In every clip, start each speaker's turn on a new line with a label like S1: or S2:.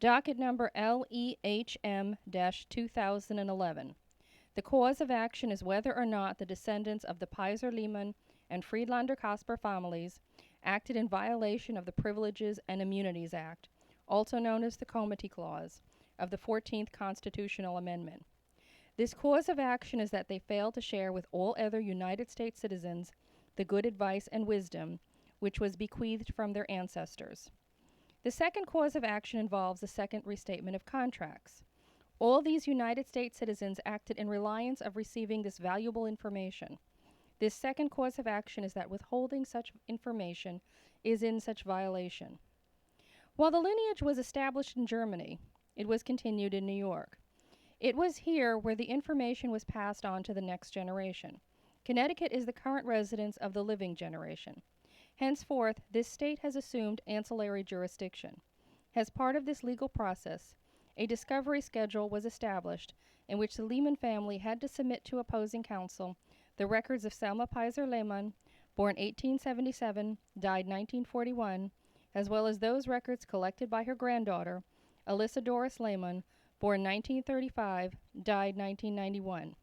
S1: Docket number LEHM-2011. The cause of action is whether or not the descendants of the Pizer Lehman and Friedlander Kasper families acted in violation of the Privileges and Immunities Act, also known as the Comity Clause, of the 14th Constitutional Amendment. This cause of action is that they failed to share with all other United States citizens the good advice and wisdom which was bequeathed from their ancestors. The second cause of action involves the second restatement of contracts. All these United States citizens acted in reliance of receiving this valuable information. This second cause of action is that withholding such information is in such violation. While the lineage was established in Germany, it was continued in New York. It was here where the information was passed on to the next generation. Connecticut is the current residence of the living generation. Henceforth, this state has assumed ancillary jurisdiction. As part of this legal process, a discovery schedule was established in which the Lehman family had to submit to opposing counsel the records of Selma Pizer Lehman, born 1877, died 1941, as well as those records collected by her granddaughter, Alyssa Doris Lehman, born 1935, died 1991.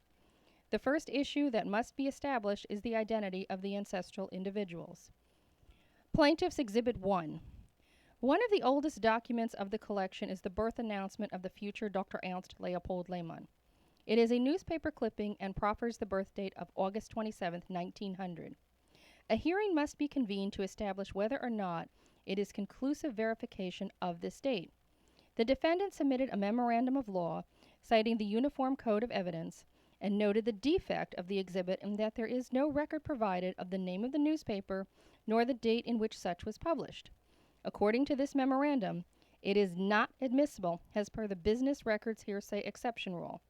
S1: The first issue that must be established is the identity of the ancestral individuals. Plaintiff's Exhibit 1. One of the oldest documents of the collection is the birth announcement of the future Dr. Ernst Leopold Lehmann. It is a newspaper clipping and proffers the birth date of August 27, 1900. A hearing must be convened to establish whether or not it is conclusive verification of this date. The defendant submitted a memorandum of law citing the Uniform Code of Evidence and noted the defect of the exhibit in that there is no record provided of the name of the newspaper nor the date in which such was published. According to this memorandum, it is not admissible as per the business records hearsay exception rule.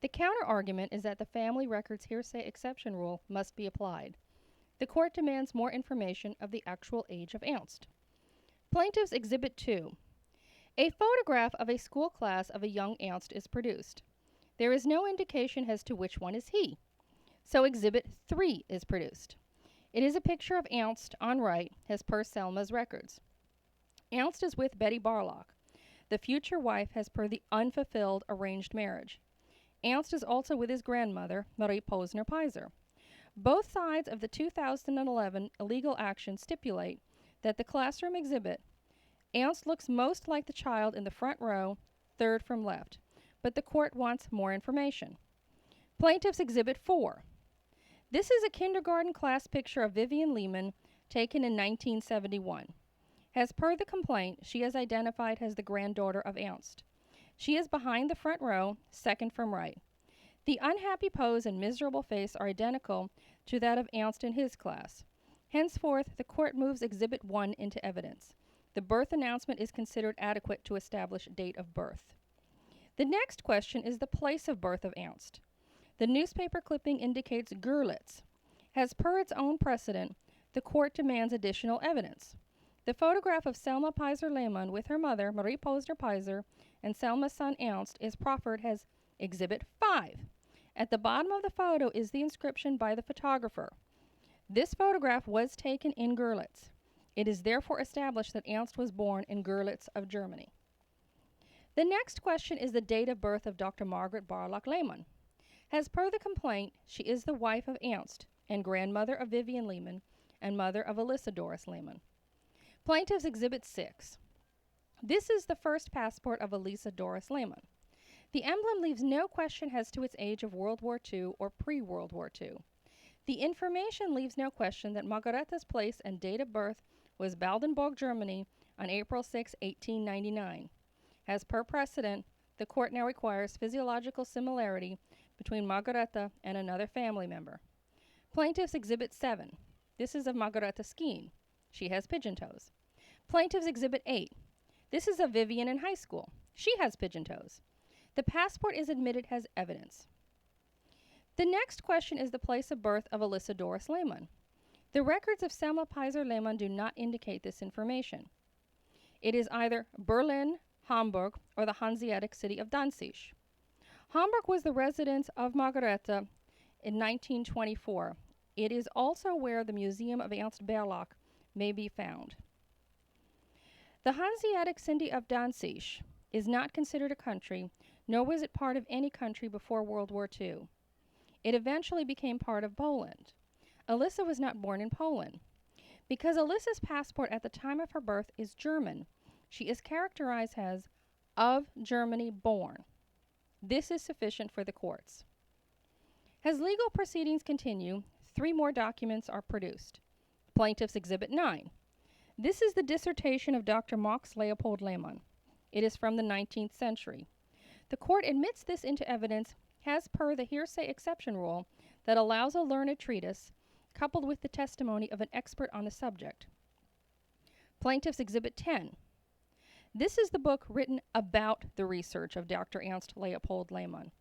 S1: The counter-argument is that the family records hearsay exception rule must be applied. The court demands more information of the actual age of Ernst. Plaintiff's Exhibit 2. A photograph of a school class of a young Ernst is produced. There is no indication as to which one is he. So Exhibit 3 is produced. It is a picture of Ernst on right, as per Selma's records. Ernst is with Betty Barlock, the future wife as per the unfulfilled arranged marriage. Ernst is also with his grandmother, Marie Posner Pizer. Both sides of the 2011 illegal action stipulate that the classroom exhibit, Ernst looks most like the child in the front row, third from left, but the court wants more information. Plaintiff's Exhibit 4. This is a kindergarten class picture of Vivian Lehman taken in 1971. As per the complaint, she is identified as the granddaughter of Ernst. She is behind the front row, second from right. The unhappy pose and miserable face are identical to that of Ernst in his class. Henceforth, the court moves Exhibit 1 into evidence. The birth announcement is considered adequate to establish date of birth. The next question is the place of birth of Ernst. The newspaper clipping indicates Görlitz. As per its own precedent, the court demands additional evidence. The photograph of Selma Pizer Lehmann with her mother, Marie Posner Pizer, and Selma's son Ernst is proffered as Exhibit 5. At the bottom of the photo is the inscription by the photographer. This photograph was taken in Görlitz. It is therefore established that Ernst was born in Görlitz of Germany. The next question is the date of birth of Dr. Margaret Barlock Lehmann. As per the complaint, she is the wife of Ernst and grandmother of Vivian Lehman and mother of Alyssa Doris Lehman. Plaintiff's Exhibit 6. This is the first passport of Alyssa Doris Lehman. The emblem leaves no question as to its age of World War II or pre-World War II. The information leaves no question that Margaretta's place and date of birth was Baldenborg, Germany, on April 6, 1899. As per precedent, the court now requires physiological similarity between Margareta and another family member. Plaintiff's Exhibit 7. This is of Margareta skiing. She has pigeon toes. Plaintiff's Exhibit 8. This is of Vivian in high school. She has pigeon toes. The passport is admitted as evidence. The next question is the place of birth of Alyssa Doris Lehmann. The records of Selma Pizer Lehmann do not indicate this information. It is either Berlin, Hamburg, or the Hanseatic city of Danzig. Hamburg was the residence of Margareta in 1924. It is also where the Museum of Ernst Barlock may be found. The Hanseatic city of Danzig is not considered a country, nor was it part of any country before World War II. It eventually became part of Poland. Alyssa was not born in Poland. Because Alyssa's passport at the time of her birth is German, she is characterized as of Germany born. This is sufficient for the courts. As legal proceedings continue, 3 more documents are produced. Plaintiff's Exhibit 9. This is the dissertation of Dr. Max Leopold Lehmann. It is from the 19th century. The court admits this into evidence as per the hearsay exception rule that allows a learned treatise coupled with the testimony of an expert on the subject. Plaintiff's Exhibit 10. This is the book written about the research of Dr. Ernst Leopold Lehmann.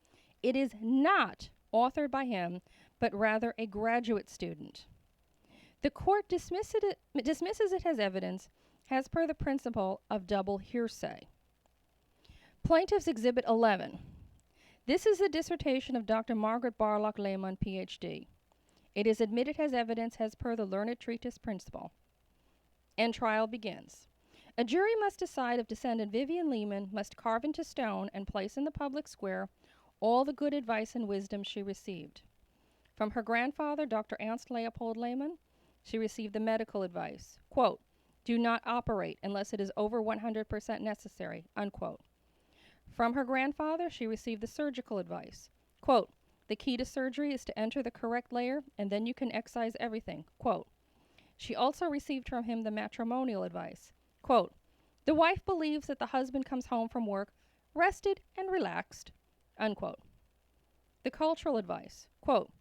S1: It is not authored by him, but rather a graduate student. The court dismisses it as evidence as per the principle of double hearsay. Plaintiff's Exhibit 11. This is the dissertation of Dr. Margaret Barlock Lehmann, Ph.D. It is admitted as evidence as per the learned treatise principle. And trial begins. A jury must decide if descendant Vivian Lehman must carve into stone and place in the public square all the good advice and wisdom she received. From her grandfather, Dr. Ernst Leopold Lehmann, she received the medical advice, quote, do not operate unless it is over 100% necessary, unquote. From her grandfather, she received the surgical advice, quote, the key to surgery is to enter the correct layer and then you can excise everything, quote. She also received from him the matrimonial advice, quote, the wife believes that the husband comes home from work rested and relaxed, unquote. The cultural advice, quote,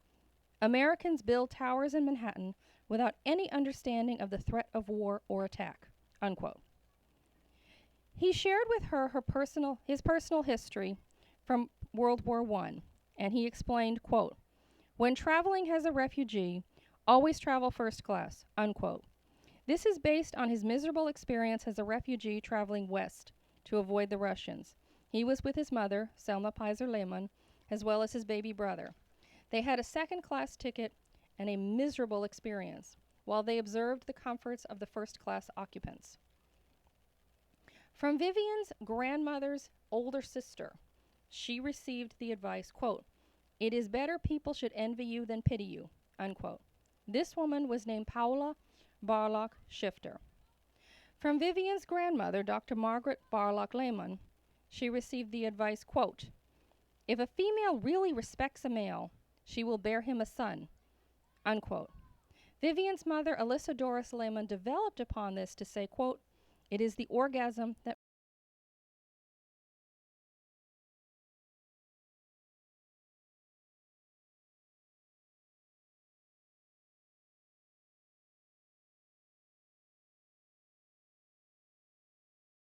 S1: Americans build towers in Manhattan without any understanding of the threat of war or attack, unquote. He shared with her his personal history from World War I, and he explained, quote, when traveling as a refugee, always travel first class, unquote. This is based on his miserable experience as a refugee traveling west to avoid the Russians. He was with his mother, Selma Pizer Lehmann, as well as his baby brother. They had a second-class ticket and a miserable experience, while they observed the comforts of the first-class occupants. From Vivian's grandmother's older sister, she received the advice, quote, it is better people should envy you than pity you, unquote. This woman was named Paula Barlock Shifter. From Vivian's grandmother, Dr. Margaret Barlock Lehmann, she received the advice, quote, if a female really respects a male, she will bear him a son, unquote. Vivian's mother, Alyssa Doris Lehmann, developed upon this to say, quote, it is the orgasm that